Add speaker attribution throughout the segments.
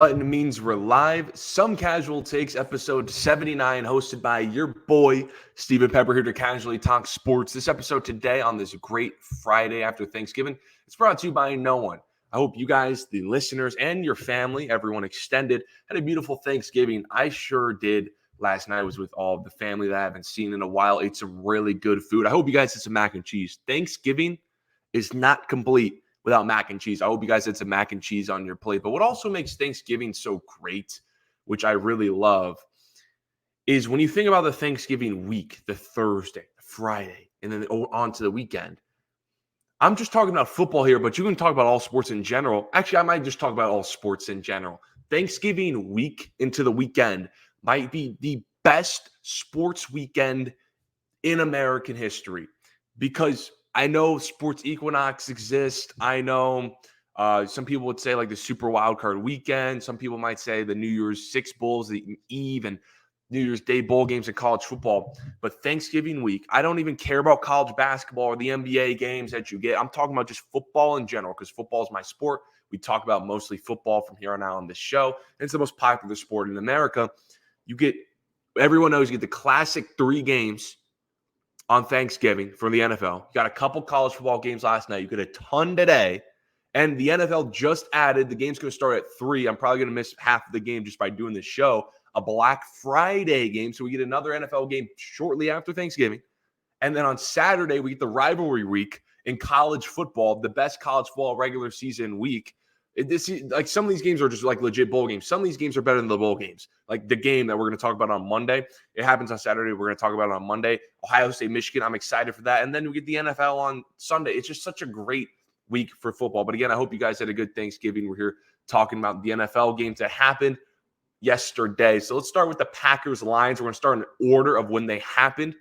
Speaker 1: Button means we're live. Some Casual Takes, episode 79, hosted by your boy, Stephen Pepper, here to casually talk sports. This episode today on this great Friday after Thanksgiving, it's brought to you by no one. I hope you guys, the listeners, and your family, everyone extended, had a beautiful Thanksgiving. I sure did. Last night I was with all of the family that I haven't seen in a while, ate some really good food. I hope you guys did some mac and cheese. Thanksgiving is not complete without mac and cheese. I hope you guys had some mac and cheese on your plate. But what also makes Thanksgiving so great, which I really love, is when you think about the Thanksgiving week, the Thursday, Friday, and then on to the weekend. I'm just talking about football here, but you can talk about all sports in general. Actually, I might just talk about all sports in general. Thanksgiving week into the weekend might be the best sports weekend in American history because I know sports equinox exists. I know some people would say like the Super Wildcard Weekend. Some people might say the New Year's Six Bowls, the Eve, and New Year's Day bowl games in college football. But Thanksgiving week, I don't even care about college basketball or the NBA games that you get. I'm talking about just football in general because football is my sport. We talk about mostly football from here on out on this show. And it's the most popular sport in America. Everyone knows you get the classic 3 games on Thanksgiving from the NFL. You got a couple college football games last night. You get a ton today. And the NFL just added, the game's going to start at 3. I'm probably going to miss half of the game just by doing this show, a Black Friday game. So we get another NFL game shortly after Thanksgiving. And then on Saturday, we get the rivalry week in college football, the best college football regular season week. Like some of these games are just like legit bowl games. Some of these games are better than the bowl games. Like the game that we're going to talk about on Monday, it happens on Saturday. We're going to talk about it on Monday. Ohio State, Michigan. I'm excited for that. And then we get the NFL on Sunday. It's just such a great week for football. But again, I hope you guys had a good Thanksgiving. We're here talking about the NFL games that happened yesterday. So let's start with the Packers Lions. We're going to start in order of when they happened.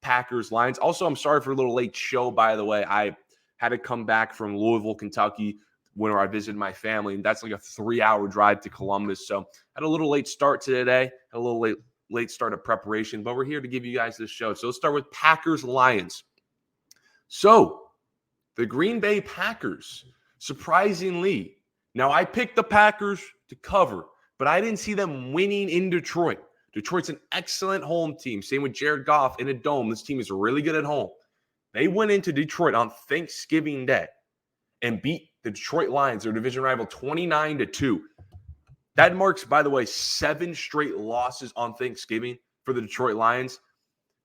Speaker 1: Packers Lions. Also, I'm sorry for a little late show, by the way. I had to come back from Louisville, Kentucky, where I visited my family, and that's like a 3-hour drive to Columbus. So had a little late start to today, had a little late start of preparation, but we're here to give you guys this show. So let's start with Packers Lions. So the Green Bay Packers, surprisingly, now I picked the Packers to cover, but I didn't see them winning in Detroit. Detroit's an excellent home team. Same with Jared Goff in a dome. This team is really good at home. They went into Detroit on Thanksgiving Day and beat the Detroit Lions, their division rival, 29-2. That marks, by the way, 7 straight losses on Thanksgiving for the Detroit Lions.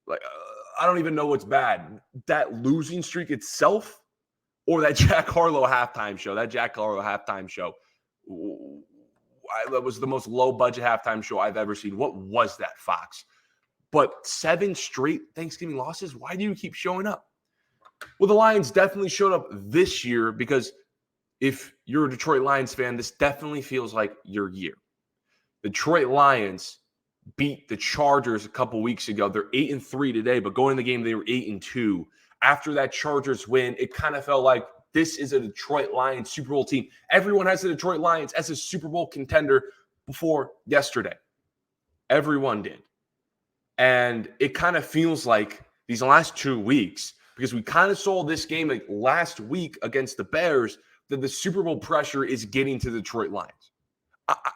Speaker 1: Like, I don't even know what's bad. That losing streak itself or that Jack Harlow halftime show. That was the most low-budget halftime show I've ever seen. What was that, Fox? But 7 straight Thanksgiving losses? Why do you keep showing up? Well, the Lions definitely showed up this year because if you're a Detroit Lions fan, this definitely feels like your year. The Detroit Lions beat the Chargers a couple weeks ago. They're 8-3 today, but going in the game, they were 8-2. After that Chargers win, it kind of felt like this is a Detroit Lions Super Bowl team. Everyone has the Detroit Lions as a Super Bowl contender before yesterday. Everyone did. And it kind of feels like these last 2 weeks, because we kind of saw this game like last week against the Bears, that the Super Bowl pressure is getting to the Detroit Lions.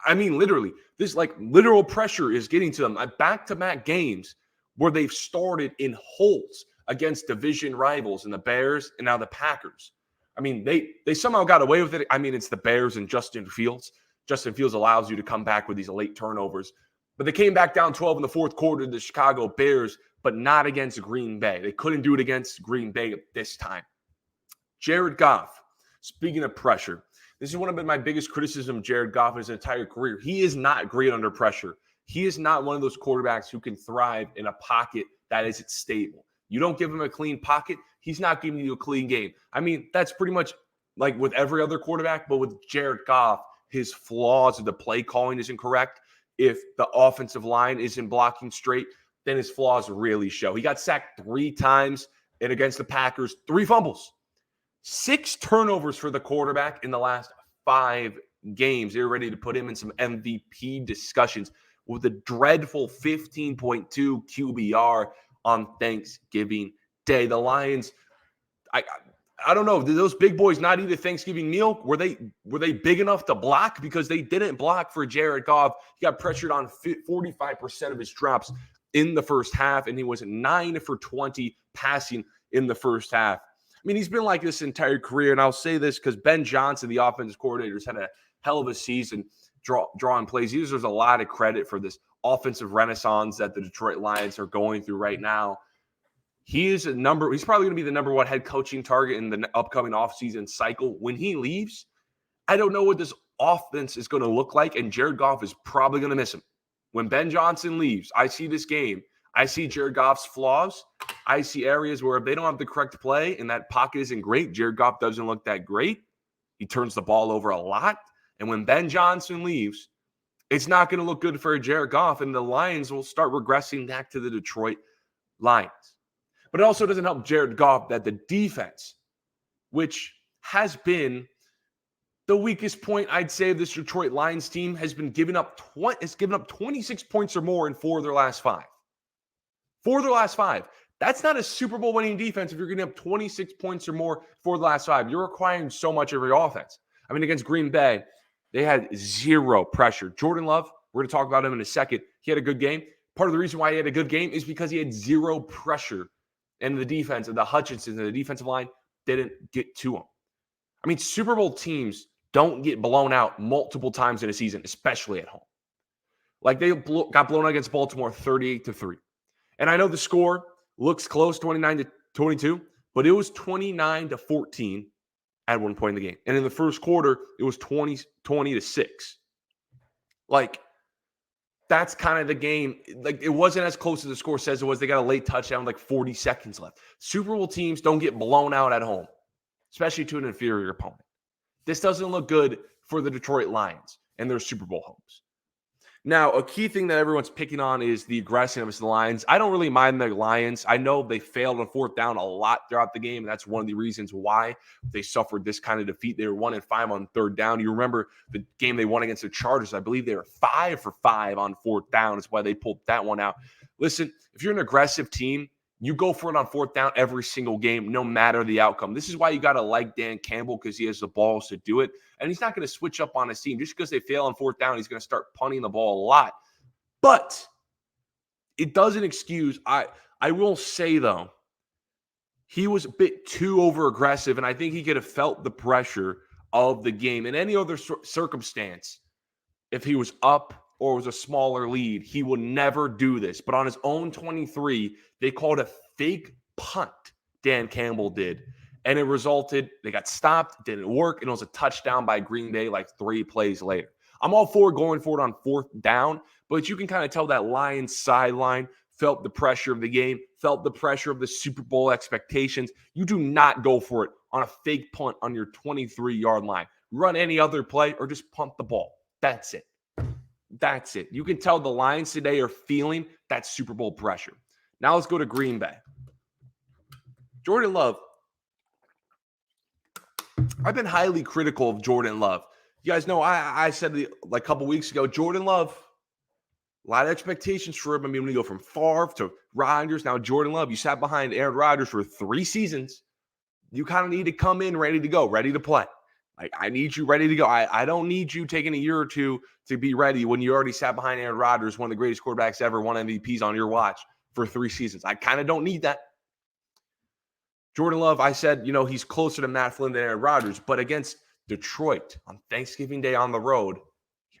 Speaker 1: I mean, literally, this like literal pressure is getting to them. Back-to-back games where they've started in holes against division rivals in the Bears and now the Packers. I mean, they somehow got away with it. I mean, it's the Bears and Justin Fields. Justin Fields allows you to come back with these late turnovers. But they came back down 12 in the fourth quarter to the Chicago Bears, but not against Green Bay. They couldn't do it against Green Bay this time. Jared Goff. Speaking of pressure, this is one of my biggest criticism of Jared Goff in his entire career. He is not great under pressure. He is not one of those quarterbacks who can thrive in a pocket that isn't stable. You don't give him a clean pocket, he's not giving you a clean game. I mean, that's pretty much like with every other quarterback, but with Jared Goff, his flaws of the play calling isn't correct. If the offensive line isn't blocking straight, then his flaws really show. He got sacked 3 times, and against the Packers, 3 fumbles. 6 turnovers for the quarterback in the last 5 games. They're ready to put him in some MVP discussions with a dreadful 15.2 QBR on Thanksgiving Day. The Lions, I don't know. Did those big boys not eat a Thanksgiving meal? Were they big enough to block? Because they didn't block for Jared Goff. He got pressured on 45% of his drops in the first half, and he was 9 for 20 passing in the first half. I mean, he's been like this entire career, and I'll say this because Ben Johnson, the offensive coordinator, has had a hell of a season drawing plays. He deserves a lot of credit for this offensive renaissance that the Detroit Lions are going through right now. He's probably going to be the number one head coaching target in the upcoming offseason cycle. When he leaves, I don't know what this offense is going to look like, and Jared Goff is probably going to miss him. When Ben Johnson leaves, I see this game. I see Jared Goff's flaws. I see areas where if they don't have the correct play and that pocket isn't great, Jared Goff doesn't look that great. He turns the ball over a lot. And when Ben Johnson leaves, it's not going to look good for Jared Goff, and the Lions will start regressing back to the Detroit Lions. But it also doesn't help Jared Goff that the defense, which has been the weakest point, I'd say, of this Detroit Lions team, has been giving up 26 points or more in 4 of their last 5. 4 of their last 5. That's not a Super Bowl winning defense if you're getting up 26 points or more for the last 5. You're requiring so much of your offense. I mean, against Green Bay, they had 0 pressure. Jordan Love, we're going to talk about him in a second. He had a good game. Part of the reason why he had a good game is because he had 0 pressure. And the defense of the Hutchinson and the defensive line didn't get to him. I mean, Super Bowl teams don't get blown out multiple times in a season, especially at home. Like they got blown out against Baltimore 38-3. And I know the score looks close, 29-22, but it was 29-14 at one point in the game. And in the first quarter, it was 20-6. Like, that's kind of the game. Like, it wasn't as close as the score says it was. They got a late touchdown, like 40 seconds left. Super Bowl teams don't get blown out at home, especially to an inferior opponent. This doesn't look good for the Detroit Lions and their Super Bowl hopes. Now, a key thing that everyone's picking on is the aggressiveness of the Lions. I don't really mind the Lions. I know they failed on 4th down a lot throughout the game, and that's one of the reasons why they suffered this kind of defeat. They were 1-5 on 3rd down. You remember the game they won against the Chargers. I believe they were 5 for 5 on 4th down. That's why they pulled that one out. Listen, if you're an aggressive team, you go for it on 4th down every single game, no matter the outcome. This is why you got to like Dan Campbell, because he has the balls to do it. And he's not going to switch up on his team. Just because they fail on 4th down, he's going to start punting the ball a lot. But it doesn't excuse. I will say, though, he was a bit too over-aggressive, and I think he could have felt the pressure of the game. In any other circumstance, if he was up or was a smaller lead, he would never do this. But on his own 23, they called a fake punt, Dan Campbell did. And it resulted, they got stopped, didn't work, and it was a touchdown by Green Bay like 3 plays later. I'm all for going for it on 4th down, but you can kind of tell that Lions sideline felt the pressure of the game, felt the pressure of the Super Bowl expectations. You do not go for it on a fake punt on your 23-yard line. Run any other play or just punt the ball. That's it. That's it. You can tell the Lions today are feeling that Super Bowl pressure. Now let's go to Green Bay. Jordan Love. I've been highly critical of Jordan Love. You guys know I said like a couple weeks ago, Jordan Love, a lot of expectations for him. I mean, when you go from Favre to Rodgers, now Jordan Love, you sat behind Aaron Rodgers for 3 seasons. You kind of need to come in ready to go, ready to play. Like, I need you ready to go. I don't need you taking a year or two to be ready when you already sat behind Aaron Rodgers, one of the greatest quarterbacks ever, won MVPs on your watch for 3 seasons. I kind of don't need that. Jordan Love, I said, he's closer to Matt Flynn than Aaron Rodgers, but against Detroit on Thanksgiving Day on the road,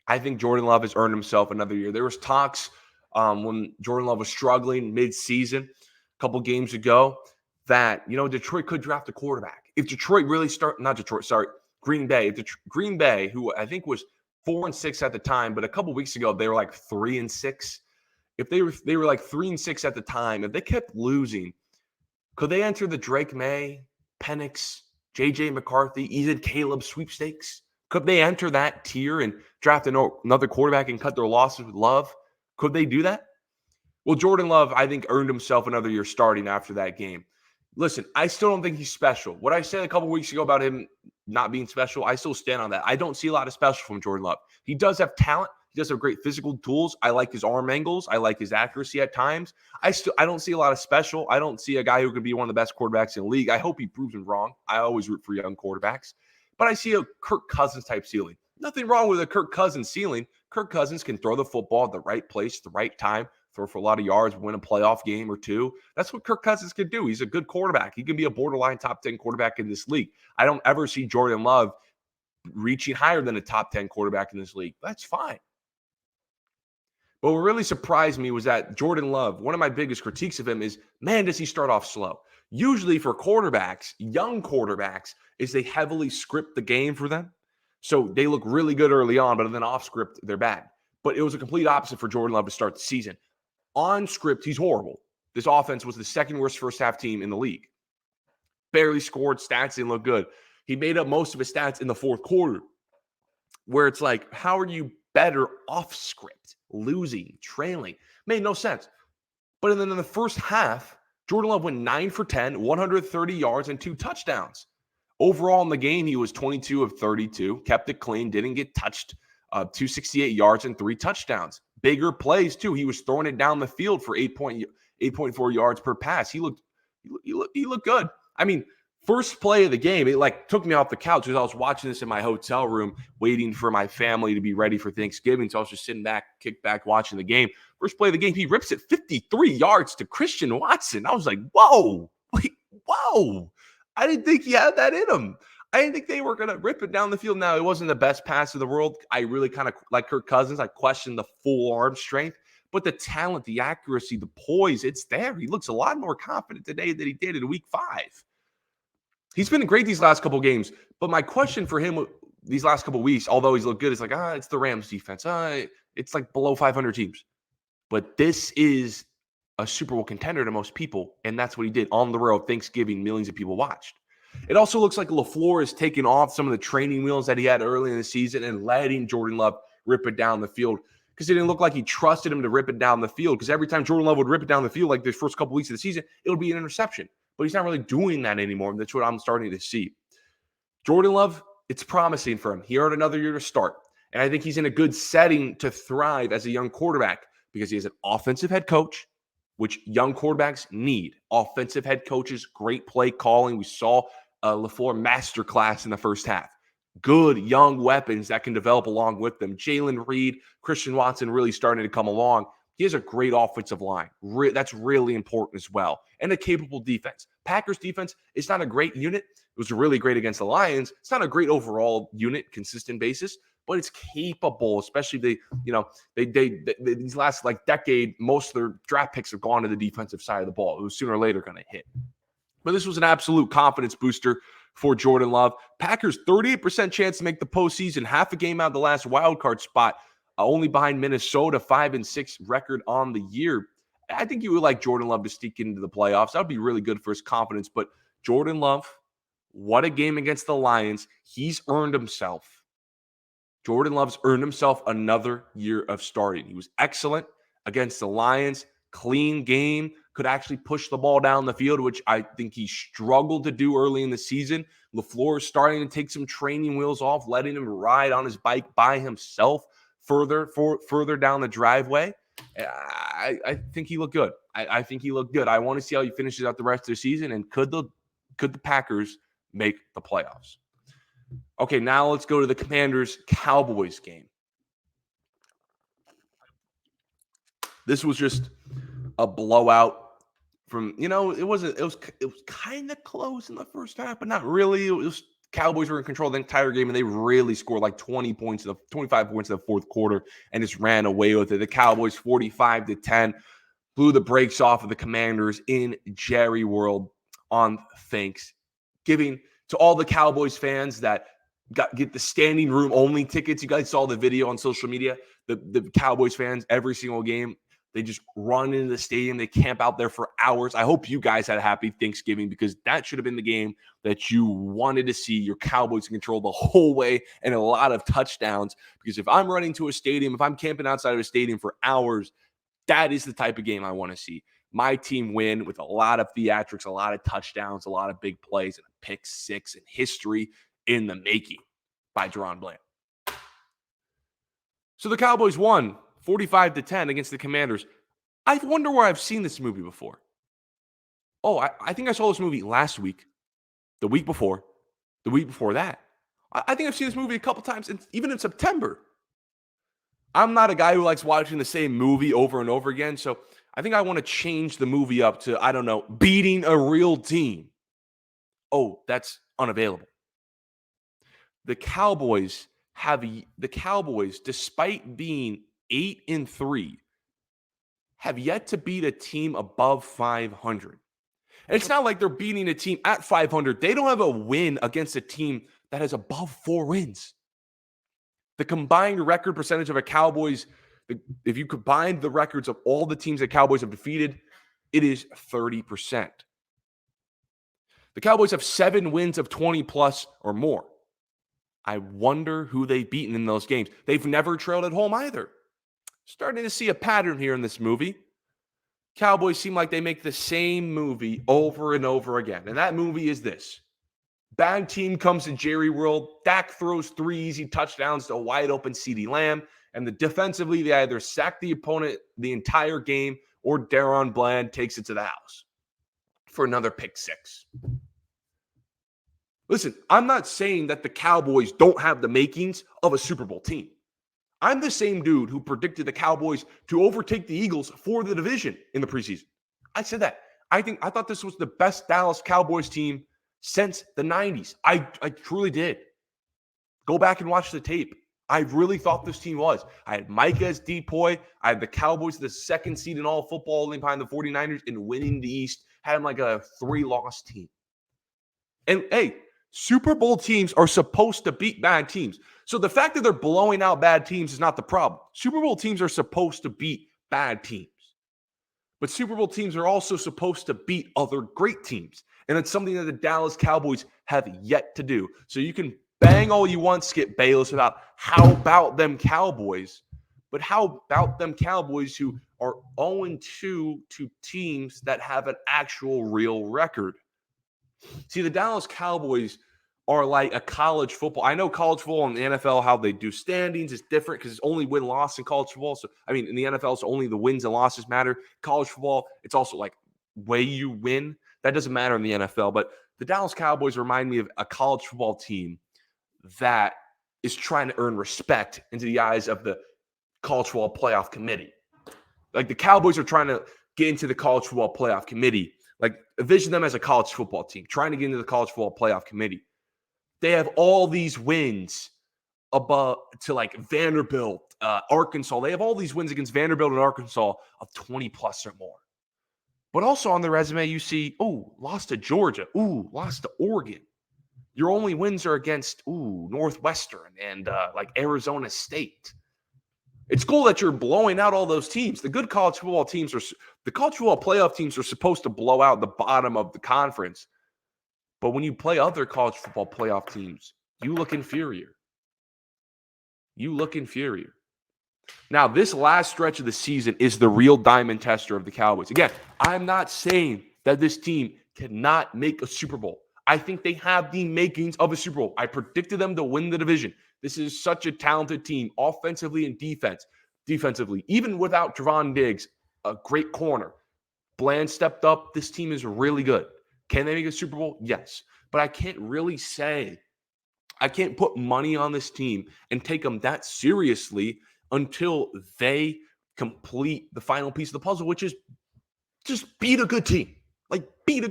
Speaker 1: I think Jordan Love has earned himself another year. There was talks when Jordan Love was struggling mid-season a couple games ago that, Detroit could draft a quarterback. If Detroit really Green Bay. Green Bay, who I think was 4-6 at the time, but a couple weeks ago they were like 3-6. If they were like 3-6 at the time, if they kept losing, could they enter the Drake May, Penix, J.J. McCarthy, Ethan Caleb sweepstakes? Could they enter that tier and draft another quarterback and cut their losses with Love? Could they do that? Well, Jordan Love, I think, earned himself another year starting after that game. Listen, I still don't think he's special. What I said a couple weeks ago about him not being special, I still stand on that. I don't see a lot of special from Jordan Love. He does have talent. He does have great physical tools. I like his arm angles. I like his accuracy at times. I don't see a lot of special. I don't see a guy who could be one of the best quarterbacks in the league. I hope he proves me wrong. I always root for young quarterbacks. But I see a Kirk Cousins type ceiling. Nothing wrong with a Kirk Cousins ceiling. Kirk Cousins can throw the football at the right place, the right time, throw for a lot of yards, win a playoff game or two. That's what Kirk Cousins can do. He's a good quarterback. He can be a borderline top 10 quarterback in this league. I don't ever see Jordan Love reaching higher than a top 10 quarterback in this league. That's fine. But what really surprised me was that Jordan Love, one of my biggest critiques of him is, man, does he start off slow? Usually for quarterbacks, young quarterbacks, is they heavily script the game for them. So they look really good early on, but then off script, they're bad. But it was a complete opposite for Jordan Love to start the season. On script, he's horrible. This offense was the second worst first half team in the league. Barely scored, stats didn't look good. He made up most of his stats in the fourth quarter, where it's like, how are you better off script? Losing, trailing. Made no sense. But then in the first half, Jordan Love went 9 for 10, 130 yards, and 2 touchdowns. Overall in the game, he was 22 of 32, kept it clean, didn't get touched, 268 yards and 3 touchdowns. Bigger plays, too. He was throwing it down the field for 8.4 yards per pass. He looked good. I mean, first play of the game, it took me off the couch because I was watching this in my hotel room, waiting for my family to be ready for Thanksgiving. So I was just sitting back, kicked back, watching the game. First play of the game, he rips it 53 yards to Christian Watson. I was like, whoa. I didn't think he had that in him. I didn't think they were going to rip it down the field. Now, it wasn't the best pass in the world. I really kind of like Kirk Cousins. I questioned the full arm strength. But the talent, the accuracy, the poise, it's there. He looks a lot more confident today than he did in week 5. He's been great these last couple games, but my question for him these last couple weeks, although he's looked good, it's like, it's the Rams defense. It's like below 500 teams. But this is a Super Bowl contender to most people, and that's what he did on the road. Thanksgiving, millions of people watched. It also looks like LaFleur is taking off some of the training wheels that he had early in the season and letting Jordan Love rip it down the field, because it didn't look like he trusted him to rip it down the field, because every time Jordan Love would rip it down the field, like the first couple weeks of the season, it would be an interception. But he's not really doing that anymore. That's what I'm starting to see. Jordan Love, it's promising for him. He earned another year to start. And I think he's in a good setting to thrive as a young quarterback because he has an offensive head coach, which young quarterbacks need. Offensive head coaches, great play calling. We saw LaFleur masterclass in the first half. Good young weapons that can develop along with them. Jalen Reed, Christian Watson really starting to come along. He has a great offensive line. That's really important as well. And a capable defense. Packers defense is not a great unit. It was really great against the Lions. It's not a great overall unit, consistent basis, but it's capable, especially these last decade, most of their draft picks have gone to the defensive side of the ball. It was sooner or later going to hit. But this was an absolute confidence booster for Jordan Love. Packers 38% chance to make the postseason, half a game out of the last wild card spot. Only behind Minnesota, 5-6 record on the year. I think you would like Jordan Love to sneak into the playoffs. That would be really good for his confidence. But Jordan Love, what a game against the Lions. He's earned himself. Jordan Love's earned himself another year of starting. He was excellent against the Lions. Clean game. Could actually push the ball down the field, which I think he struggled to do early in the season. LaFleur is starting to take some training wheels off, letting him ride on his bike by himself further down the driveway. I think he looked good. I think he looked good. I want to see how he finishes out the rest of the season, and could the Packers make the playoffs? Okay, now let's go to the Commanders-Cowboys game. This was just a blowout from, it was kind of close in the first half, but not really. It was Cowboys were in control of the entire game, and they really scored like 25 points in the fourth quarter and just ran away with it. The Cowboys 45-10 blew the brakes off of the Commanders in Jerry World on Thanksgiving. To all the Cowboys fans that get the standing room only tickets, you guys saw the video on social media. The Cowboys fans, every single game, they just run into the stadium. They camp out there for hours. I hope you guys had a happy Thanksgiving, because that should have been the game that you wanted to see. Your Cowboys in control the whole way and a lot of touchdowns. Because if I'm running to a stadium, if I'm camping outside of a stadium for hours, that is the type of game I want to see. My team win with a lot of theatrics, a lot of touchdowns, a lot of big plays, and a pick six and history in the making by Deron Bland. So the Cowboys won 45-10 against the Commanders. I wonder where I've seen this movie before. Oh, I think I saw this movie last week, the week before that. I think I've seen this movie a couple times, even in September. I'm not a guy who likes watching the same movie over and over again, so I think I want to change the movie up to, I don't know, beating a real team. Oh, that's unavailable. The Cowboys, despite being 8-3, have yet to beat a team above 500. And it's not like they're beating a team at 500. They don't have a win against a team that has above 4 wins. The combined record percentage of a Cowboys, if you combine the records of all the teams that Cowboys have defeated, it is 30%. The Cowboys have 7 wins of 20 plus or more. I wonder who they've beaten in those games. They've never trailed at home either. Starting to see a pattern here in this movie. Cowboys seem like they make the same movie over and over again. And that movie is this. Bad team comes to Jerry World. Dak throws 3 easy touchdowns to a wide open CeeDee Lamb. And defensively, they either sack the opponent the entire game or Daron Bland takes it to the house for another pick 6. Listen, I'm not saying that the Cowboys don't have the makings of a Super Bowl team. I'm the same dude who predicted the Cowboys to overtake the Eagles for the division in the preseason. I said that. I thought this was the best Dallas Cowboys team since the 90s. I truly did. Go back and watch the tape. I really thought this team was. I had Mike as depoy. I had the Cowboys the 2nd seed in all football behind the 49ers and winning the East. Had them like a 3-loss team. And hey, Super Bowl teams are supposed to beat bad teams. So the fact that they're blowing out bad teams is not the problem. Super Bowl teams are supposed to beat bad teams. But Super Bowl teams are also supposed to beat other great teams. And it's something that the Dallas Cowboys have yet to do. So you can bang all you want, Skip Bayless, about how about them Cowboys. But how about them Cowboys who are 0-2 to teams that have an actual real record? See, the Dallas Cowboys are like a college football. I know college football and the NFL, how they do standings is different because it's only win-loss in college football. So, I mean, in the NFL, it's only the wins and losses matter. College football, it's also like way you win. That doesn't matter in the NFL. But the Dallas Cowboys remind me of a college football team that is trying to earn respect into the eyes of the college football playoff committee. Like the Cowboys are trying to get into the college football playoff committee. Like envision them as a college football team trying to get into the college football playoff committee. They have all these wins above to like Vanderbilt, Arkansas. They have all these wins against Vanderbilt and Arkansas of 20 plus or more. But also on the resume, you see, lost to Georgia. Lost to Oregon. Your only wins are against, Northwestern and like Arizona State. It's cool that you're blowing out all those teams. The good college football teams the college football playoff teams are supposed to blow out the bottom of the conference. But when you play other college football playoff teams, you look inferior. Now, this last stretch of the season is the real diamond tester of the Cowboys. Again, I'm not saying that this team cannot make a Super Bowl. I think they have the makings of a Super Bowl. I predicted them to win the division. This is such a talented team, offensively and defensively. Even without Trevon Diggs, a great corner. Bland stepped up. This team is really good. Can they make a Super Bowl? Yes. But I can't really say, I can't put money on this team and take them that seriously until they complete the final piece of the puzzle, which is just beat a good team. Like beat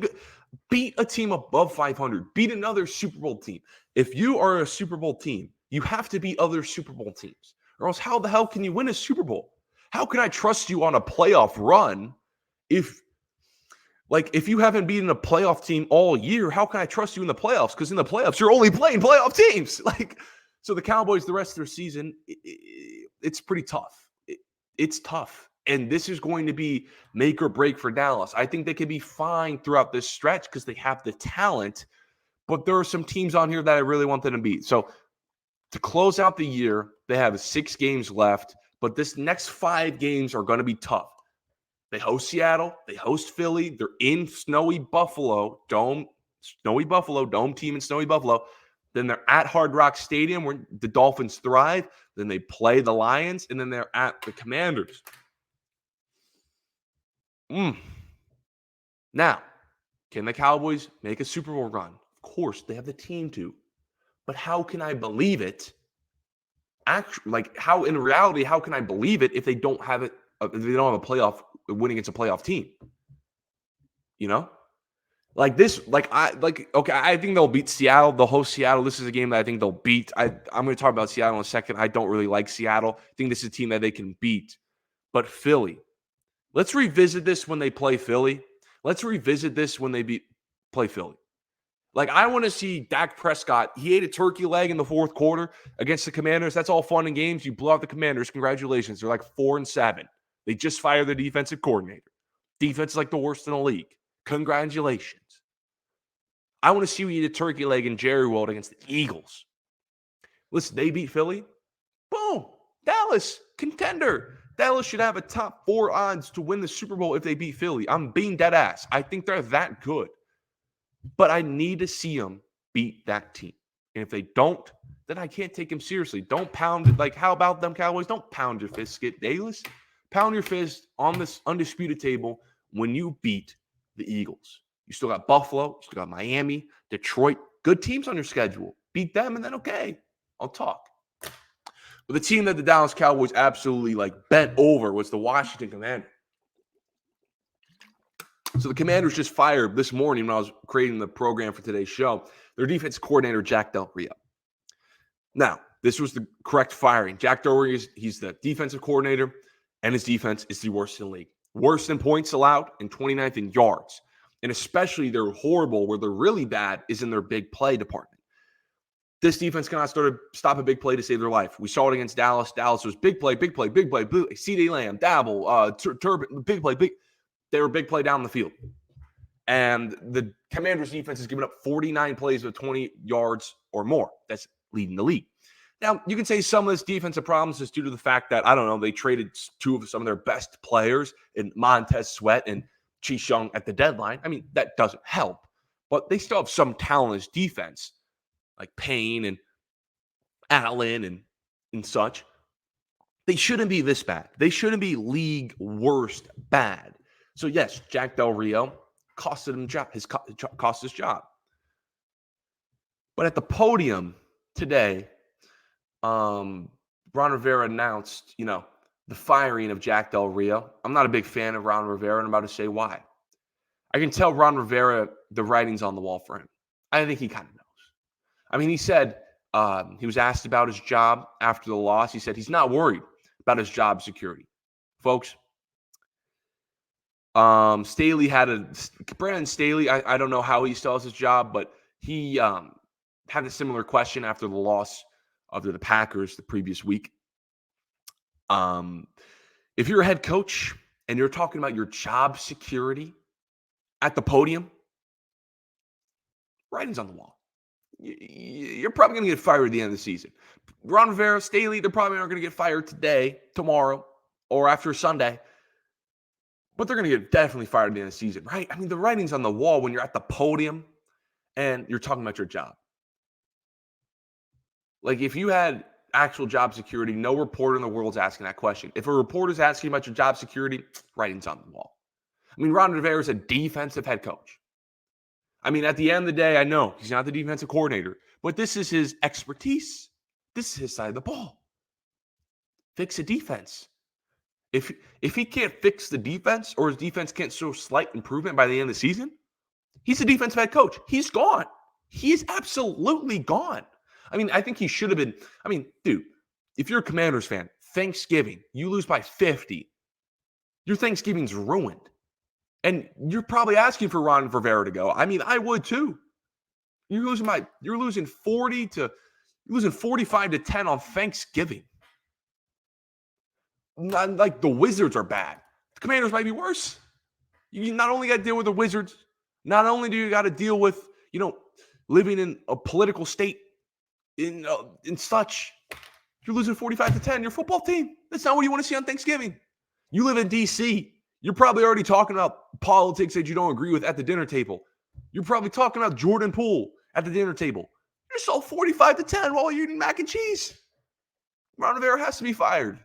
Speaker 1: a team above 500. Beat another Super Bowl team. If you are a Super Bowl team, you have to beat other Super Bowl teams. Or else how the hell can you win a Super Bowl? How can I trust you on a playoff run if you haven't beaten a playoff team all year? How can I trust you in the playoffs? Because in the playoffs, you're only playing playoff teams. So the Cowboys, the rest of their season, it's pretty tough. It's tough. And this is going to be make or break for Dallas. I think they can be fine throughout this stretch because they have the talent. But there are some teams on here that I really want them to beat. So to close out the year, they have 6 games left. But this next 5 games are going to be tough. They host Seattle. They host Philly. They're in snowy Buffalo. Dome team in snowy Buffalo. Then they're at Hard Rock Stadium where the Dolphins thrive. Then they play the Lions, and then they're at the Commanders. Now, can the Cowboys make a Super Bowl run? Of course, they have the team to. But how can I believe it? How in reality, how can I believe it if they don't have it? If they don't have a playoff win against a playoff team? You know, I think they'll beat Seattle. They'll host Seattle. This is a game that I think they'll beat. I'm going to talk about Seattle in a second. I don't really like Seattle. I think this is a team that they can beat. But Philly, let's revisit this when they play Philly. Let's revisit this when they play Philly. I want to see Dak Prescott. He ate a turkey leg in the fourth quarter against the Commanders. That's all fun and games. You blow out the Commanders. Congratulations. They're 4-7. They just fired their defensive coordinator. Defense is the worst in the league. Congratulations. I want to see you eat a turkey leg in Jerry World against the Eagles. Listen, they beat Philly. Boom. Dallas, contender. Dallas should have a top 4 odds to win the Super Bowl if they beat Philly. I'm being dead ass. I think they're that good. But I need to see them beat that team. And if they don't, then I can't take them seriously. Don't pound it. How about them Cowboys? Don't pound your fist, Skip Bayless. Pound your fist on this undisputed table when you beat the Eagles. You still got Buffalo. You still got Miami, Detroit. Good teams on your schedule. Beat them, and then okay, I'll talk. But the team that the Dallas Cowboys absolutely bent over was the Washington Commanders. So the Commanders just fired this morning when I was creating the program for today's show, their defense coordinator, Jack Del Rio. Now, this was the correct firing. Jack Del Rio, he's the defensive coordinator, and his defense is the worst in the league. Worst in points allowed and 29th in yards. And especially they're horrible, where they're really bad, is in their big play department. This defense cannot stop a big play to save their life. We saw it against Dallas. Dallas was big play, big play, big play. CeeDee Lamb, Dabble, Turbin, big play, big. They were big play down the field. And the Commanders defense has given up 49 plays with 20 yards or more. That's leading the league. Now, you can say some of this defensive problems is due to the fact that, I don't know, they traded 2 of some of their best players in Montez Sweat and Chase Young at the deadline. I mean, that doesn't help. But they still have some talent as defense, like Payne and Allen and such. They shouldn't be this bad. They shouldn't be league worst bad. So, yes, Jack Del Rio costed him cost his job. But at the podium today, Ron Rivera announced, the firing of Jack Del Rio. I'm not a big fan of Ron Rivera, and I'm about to say why. I can tell Ron Rivera the writing's on the wall for him. I think he kind of knows. I mean, he said he was asked about his job after the loss. He said he's not worried about his job security. Folks, Brandon Staley, I don't know how he still has his job, but he had a similar question after the loss of the Packers the previous week. If you're a head coach and you're talking about your job security at the podium, writing's on the wall. You're probably going to get fired at the end of the season. Ron Rivera, Staley, they're probably not going to get fired today, tomorrow, or after Sunday. But they're going to get definitely fired at the end of the season, right? I mean, the writing's on the wall when you're at the podium and you're talking about your job. If you had actual job security, no reporter in the world's asking that question. If a reporter's asking about your job security, writing's on the wall. I mean, Ron Rivera is a defensive head coach. I mean, at the end of the day, I know he's not the defensive coordinator, but this is his expertise. This is his side of the ball. Fix a defense. If he can't fix the defense, or his defense can't show slight improvement by the end of the season, he's a defensive head coach. He's gone. He is absolutely gone. I mean, I think he should have been. I mean, dude, if you're a Commanders fan, Thanksgiving, you lose by 50. Your Thanksgiving's ruined. And you're probably asking for Ron Rivera to go. I mean, I would too. You're losing 45-10 on Thanksgiving. Not the Wizards are bad. The Commanders might be worse. You not only got to deal with the Wizards, not only do you got to deal with, living in a political state in such, you're losing 45-10. Your football team, that's not what you want to see on Thanksgiving. You live in D.C. You're probably already talking about politics that you don't agree with at the dinner table. You're probably talking about Jordan Poole at the dinner table. You're still 45-10 while you're eating mac and cheese. Ron Rivera has to be fired.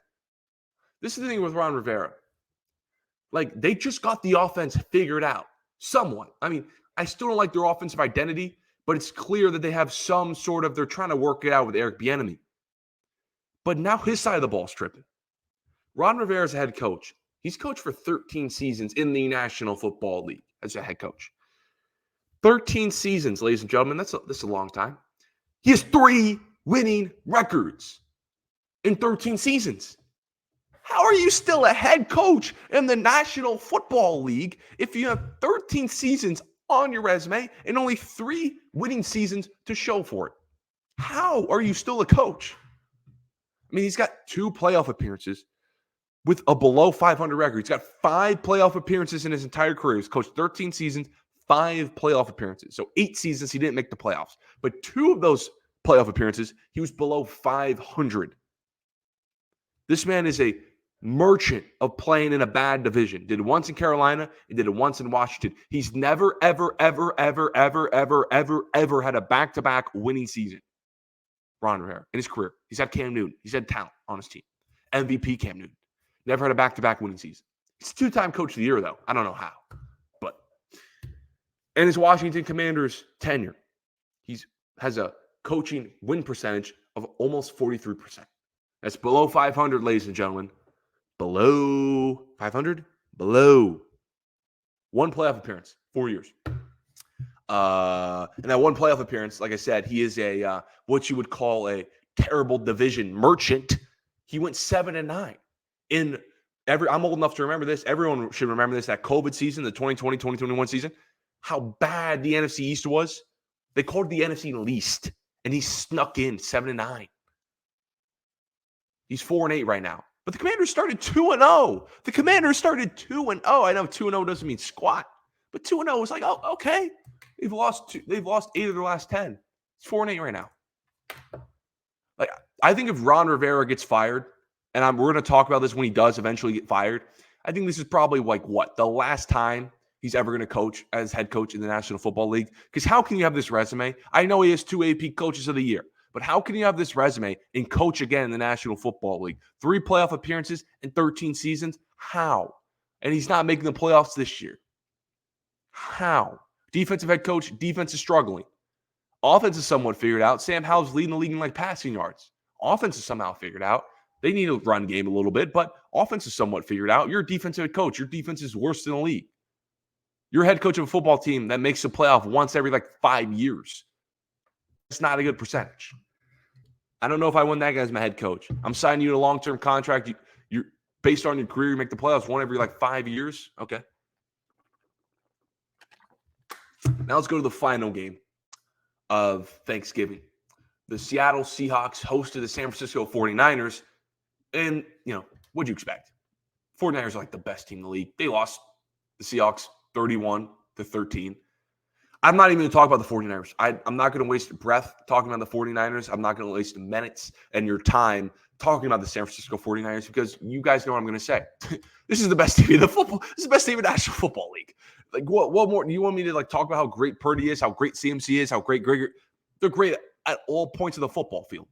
Speaker 1: This is the thing with Ron Rivera. Like, they just got the offense figured out somewhat. I mean, I still don't like their offensive identity, but it's clear that they have some sort of, they're trying to work it out with Eric Bieniemy. But now his side of the ball's tripping. Ron Rivera is a head coach. He's coached for 13 seasons in the National Football League as a head coach. 13 seasons, ladies and gentlemen. That's a long time. He has 3 winning records in 13 seasons. How are you still a head coach in the National Football League if you have 13 seasons on your resume and only 3 winning seasons to show for it? How are you still a coach? I mean, he's got 2 playoff appearances with a below 500 record. He's got 5 playoff appearances in his entire career. He's coached 13 seasons, 5 playoff appearances. So 8 seasons he didn't make the playoffs. But 2 of those playoff appearances, he was below 500. This man is a merchant of playing in a bad division. Did it once in Carolina and did it once in Washington. He's never, ever, ever, ever, ever, ever, ever, ever had a back-to-back winning season. Ron Rivera in his career. He's had Cam Newton. He's had talent on his team. MVP Cam Newton. Never had a back-to-back winning season. He's a 2-time coach of the year, though. I don't know how. But in his Washington Commanders tenure, he has a coaching win percentage of almost 43%. That's below 500, ladies and gentlemen. Below 500? Below. 1 playoff appearance, 4 years. And that 1 playoff appearance, like I said, he is a what you would call a terrible division merchant. He went 7-9. I'm old enough to remember this. Everyone should remember this. That COVID season, the 2020-2021 season, how bad the NFC East was. They called it the NFC least, and he snuck in 7-9. He's 4-8 right now. But the Commanders started 2-0. The Commanders started 2-0. I know 2-0 doesn't mean squat, but 2-0 is like, oh, okay. They've lost 8 of their last 10. It's 4-8 right now. Like, I think if Ron Rivera gets fired, and we're going to talk about this when he does eventually get fired, I think this is probably the last time he's ever going to coach as head coach in the National Football League. Because how can you have this resume? I know he has 2 AP coaches of the year, but how can you have this resume and coach again in the National Football League? 3 playoff appearances in 13 seasons? How? And he's not making the playoffs this year. How? Defensive head coach, defense is struggling. Offense is somewhat figured out. Sam Howell's leading the league in passing yards. Offense is somehow figured out. They need a run game a little bit, but offense is somewhat figured out. You're a defensive head coach. Your defense is worse than the league. You're a head coach of a football team that makes the playoff once every 5 years. It's not a good percentage. I don't know if I want that guy as my head coach. I'm signing you to a long-term contract. You're based on your career, you make the playoffs one every 5 years. Okay. Now let's go to the final game of Thanksgiving. The Seattle Seahawks hosted the San Francisco 49ers. And, what'd you expect? 49ers are the best team in the league. They lost the Seahawks 31-13. I'm not even going to talk about the 49ers. I'm not going to waste breath talking about the 49ers. I'm not going to waste minutes and your time talking about the San Francisco 49ers because you guys know what I'm going to say. This is the best team in the football. This is the best team in the National Football League. What more? Do you want me to talk about how great Purdy is, how great CMC is, how great Gregory? They're great at all points of the football field.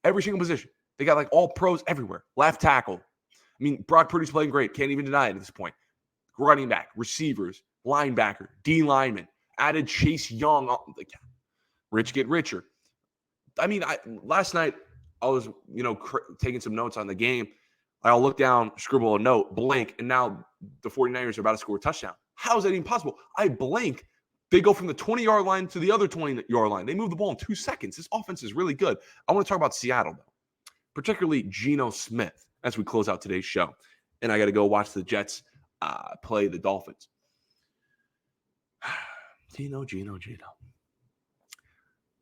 Speaker 1: Every single position. They got all pros everywhere. Left tackle. I mean, Brock Purdy's playing great. Can't even deny it at this point. Running back, receivers, linebacker, D lineman. Added Chase Young. Rich get richer. I mean, last night I was, taking some notes on the game. I'll look down, scribble a note, blink, and now the 49ers are about to score a touchdown. How is that even possible? I blink. They go from the 20-yard line to the other 20-yard line. They move the ball in 2 seconds. This offense is really good. I want to talk about Seattle, though, particularly Geno Smith, as we close out today's show. And I got to go watch the Jets play the Dolphins. Geno.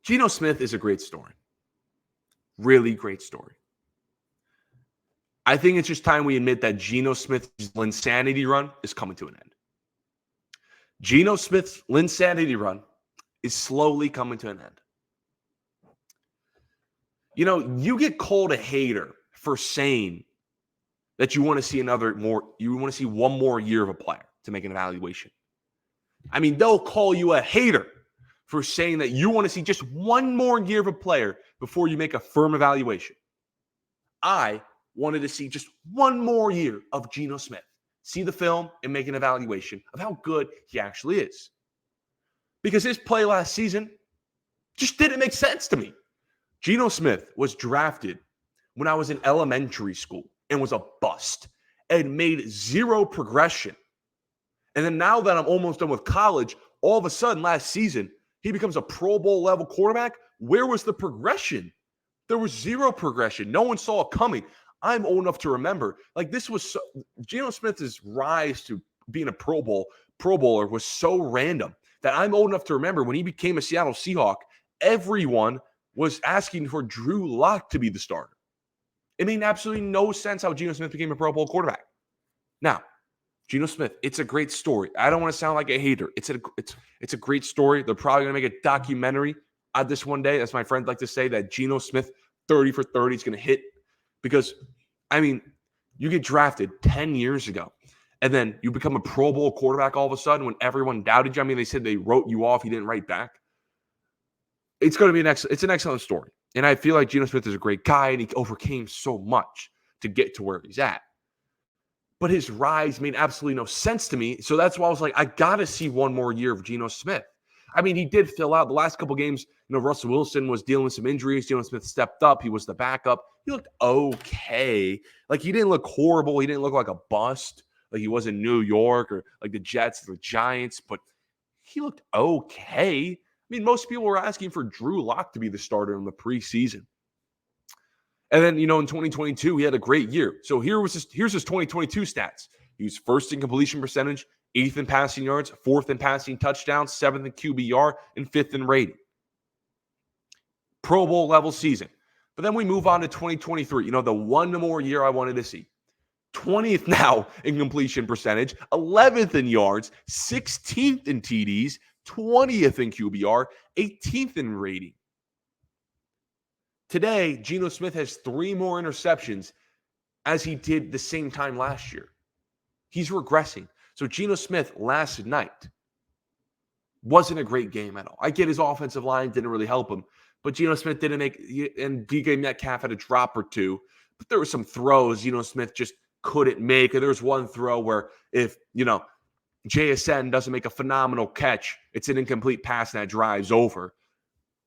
Speaker 1: Geno Smith is a great story. Really great story. I think it's just time we admit that Geno Smith's insanity run is coming to an end. Geno Smith's insanity run is slowly coming to an end. You get called a hater for saying that you want to see one more year of a player to make an evaluation. I mean, they'll call you a hater for saying that you want to see just one more year of a player before you make a firm evaluation. I wanted to see just one more year of Geno Smith. See the film and make an evaluation of how good he actually is. Because his play last season just didn't make sense to me. Geno Smith was drafted when I was in elementary school and was a bust and made zero progression. And then now that I'm almost done with college, all of a sudden last season, he becomes a Pro Bowl level quarterback. Where was the progression? There was zero progression. No one saw it coming. I'm old enough to remember. Like this was Geno Smith's rise to being a Pro Bowler was so random that I'm old enough to remember when he became a Seattle Seahawk, everyone was asking for Drew Lock to be the starter. It made absolutely no sense how Geno Smith became a Pro Bowl quarterback. Now, Geno Smith, it's a great story. I don't want to sound like a hater. It's a great story. They're probably going to make a documentary on this one day. As my friends like to say, that Geno Smith 30 for 30 is going to hit. Because, I mean, you get drafted 10 years ago, and then you become a Pro Bowl quarterback all of a sudden when everyone doubted you. I mean, they said they wrote you off. You didn't write back. It's going to be an excellent story. And I feel like Geno Smith is a great guy, and he overcame so much to get to where he's at. But his rise made absolutely no sense to me. So that's why I was like, I got to see one more year of Geno Smith. I mean, he did fill out the last couple games. Russell Wilson was dealing with some injuries. Geno Smith stepped up. He was the backup. He looked okay. Like, he didn't look horrible. He didn't look like a bust. Like, he was in New York or like the Jets or the Giants. But he looked okay. I mean, most people were asking for Drew Lock to be the starter in the preseason. And then, in 2022, he had a great year. So here's his 2022 stats. He was first in completion percentage, 8th in passing yards, 4th in passing touchdowns, 7th in QBR, and 5th in rating. Pro Bowl level season. But then we move on to 2023, the one more year I wanted to see. 20th now in completion percentage, 11th in yards, 16th in TDs, 20th in QBR, 18th in rating. Today, Geno Smith has 3 more interceptions as he did the same time last year. He's regressing. So Geno Smith last night wasn't a great game at all. I get his offensive line didn't really help him, but Geno Smith didn't make, and DK Metcalf had a drop or two, but there were some throws Geno Smith just couldn't make. And there was one throw where if, JSN doesn't make a phenomenal catch, it's an incomplete pass and that drives over.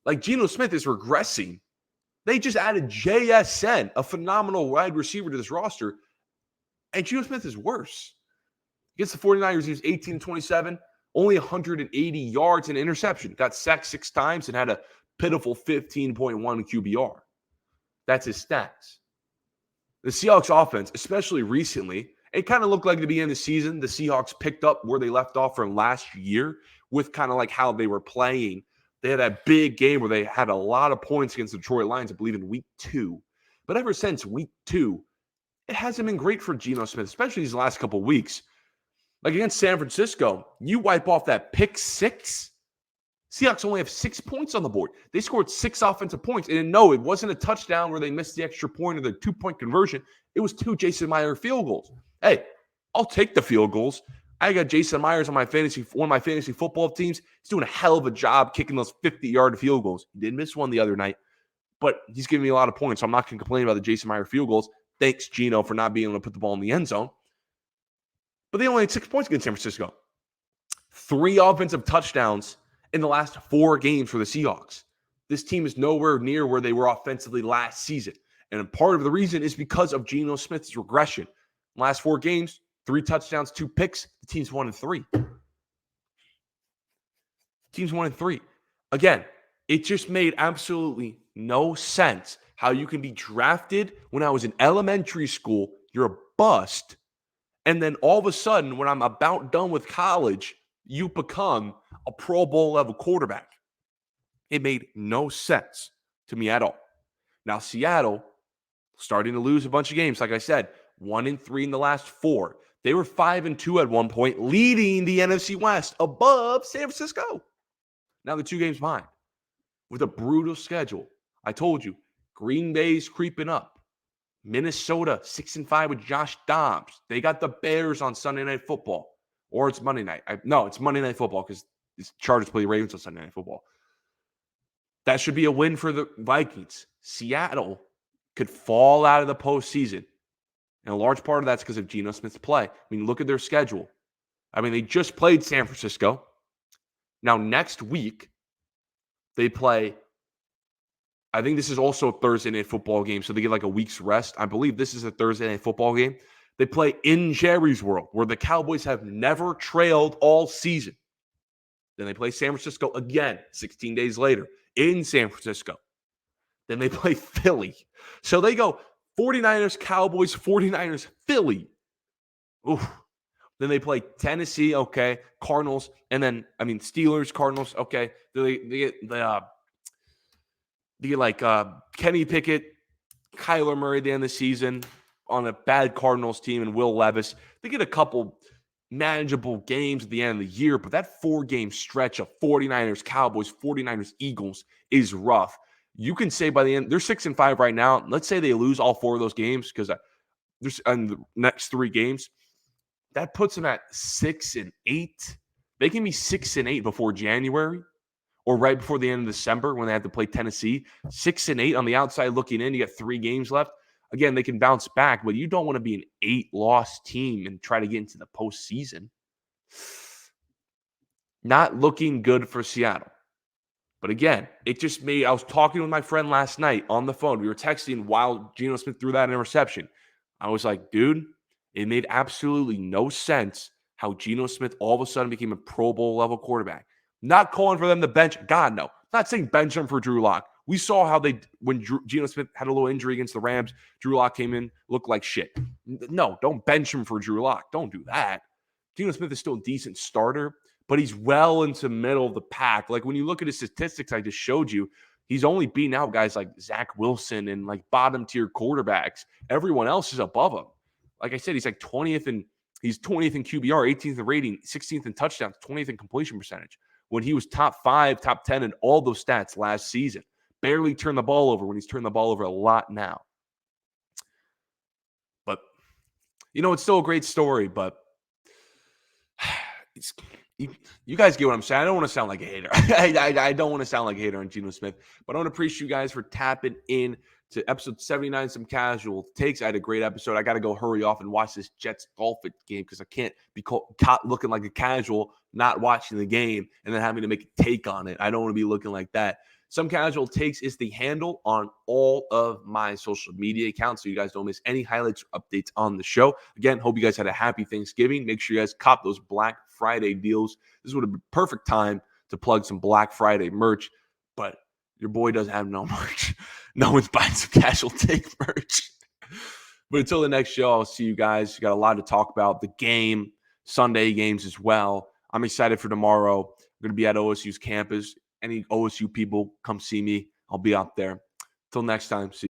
Speaker 1: Like, Geno Smith is regressing. They just added JSN, a phenomenal wide receiver, to this roster, and Geno Smith is worse. Against the 49ers, he was 18-27, only 180 yards and interception. Got sacked 6 times and had a pitiful 15.1 QBR. That's his stats. The Seahawks offense, especially recently, it kind of looked like at the beginning of the season, the Seahawks picked up where they left off from last year with kind of like how they were playing. They had that big game where they had a lot of points against the Detroit Lions, I believe, in week 2. But ever since week 2, it hasn't been great for Geno Smith, especially these last couple of weeks. Like against San Francisco, you wipe off that pick 6. Seahawks only have 6 points on the board. They scored 6 offensive points. And no, it wasn't a touchdown where they missed the extra point or the 2-point conversion. It was 2 Jason Myers field goals. Hey, I'll take the field goals. I got Jason Myers on one of my fantasy football teams. He's doing a hell of a job kicking those 50-yard field goals. He did miss one the other night, but he's giving me a lot of points, so I'm not going to complain about the Jason Myers field goals. Thanks, Geno, for not being able to put the ball in the end zone. But they only had 6 points against San Francisco. 3 offensive touchdowns in the last 4 games for the Seahawks. This team is nowhere near where they were offensively last season. And part of the reason is because of Geno Smith's regression. Last 4 games, 3 touchdowns, 2 picks. The team's 1-3. Team's 1-3. Again, it just made absolutely no sense how you can be drafted when I was in elementary school. You're a bust. And then all of a sudden, when I'm about done with college, you become a Pro Bowl level quarterback. It made no sense to me at all. Now, Seattle starting to lose a bunch of games. Like I said, 1-3 in the last 4. They were 5-2 at one point, leading the NFC West above San Francisco. Now they're 2 games behind with a brutal schedule. I told you, Green Bay's creeping up. Minnesota 6-5 with Josh Dobbs. They got the Bears on Sunday Night Football, or it's Monday night. No, it's Monday Night Football because the Chargers play the Ravens on Sunday Night Football. That should be a win for the Vikings. Seattle could fall out of the postseason. And a large part of that's because of Geno Smith's play. I mean, look at their schedule. I mean, they just played San Francisco. Now, next week, they play, I think this is also a Thursday night football game, so they get like a week's rest. I believe this is a Thursday night football game. They play in Jerry's World, where the Cowboys have never trailed all season. Then they play San Francisco again 16 days later in San Francisco. Then they play Philly. So they go 49ers, Cowboys, 49ers, Philly. Oof. Then they play Tennessee, okay, Cardinals, and then, Steelers, Cardinals, okay. They get Kenny Pickett, Kyler Murray at the end of the season on a bad Cardinals team and Will Levis. They get a couple manageable games at the end of the year, but that 4-game stretch of 49ers, Cowboys, 49ers, Eagles is rough. You can say by the end, they're 6-5 right now. Let's say they lose all 4 of those games because there's in the next 3 games. That puts them at 6-8. They can be 6-8 before January or right before the end of December when they have to play Tennessee. 6-8 on the outside looking in. You got 3 games left. Again, they can bounce back, but you don't want to be an 8-loss team and try to get into the postseason. Not looking good for Seattle. But again, it just made, I was talking with my friend last night on the phone. We were texting while Geno Smith threw that interception. I was like, dude, it made absolutely no sense how Geno Smith all of a sudden became a Pro Bowl level quarterback. Not calling for them to bench. God, no. Not saying bench him for Drew Lock. We saw how when Geno Smith had a little injury against the Rams, Drew Lock came in, looked like shit. No, don't bench him for Drew Lock. Don't do that. Geno Smith is still a decent starter, but he's well into the middle of the pack. Like when you look at his statistics I just showed you, he's only beating out guys like Zach Wilson and like bottom tier quarterbacks. Everyone else is above him. Like I said, he's like 20th in QBR, 18th in rating, 16th in touchdowns, 20th in completion percentage. When he was top 5, top 10 in all those stats last season. Barely turned the ball over when he's turned the ball over a lot now. But, it's still a great story, but you guys get what I'm saying. I don't want to sound like a hater. I don't want to sound like a hater on Geno Smith, but I want to appreciate you guys for tapping in to episode 79, Some Casual Takes. I had a great episode. I got to go hurry off and watch this Jets-Dolphins game because I can't be caught looking like a casual, not watching the game, and then having to make a take on it. I don't want to be looking like that. Some Casual Takes is the handle on all of my social media accounts, so you guys don't miss any highlights or updates on the show. Again, hope you guys had a happy Thanksgiving. Make sure you guys cop those Black Friday deals. This would have been perfect time to plug some Black Friday merch, but your boy doesn't have no merch. No one's buying Some Casual Take merch. But until the next show, I'll see you guys. You got a lot to talk about. The game, Sunday games as well. I'm excited for tomorrow. I'm going to be at OSU's campus. Any OSU people, come see me. I'll be out there. Till next time. See you.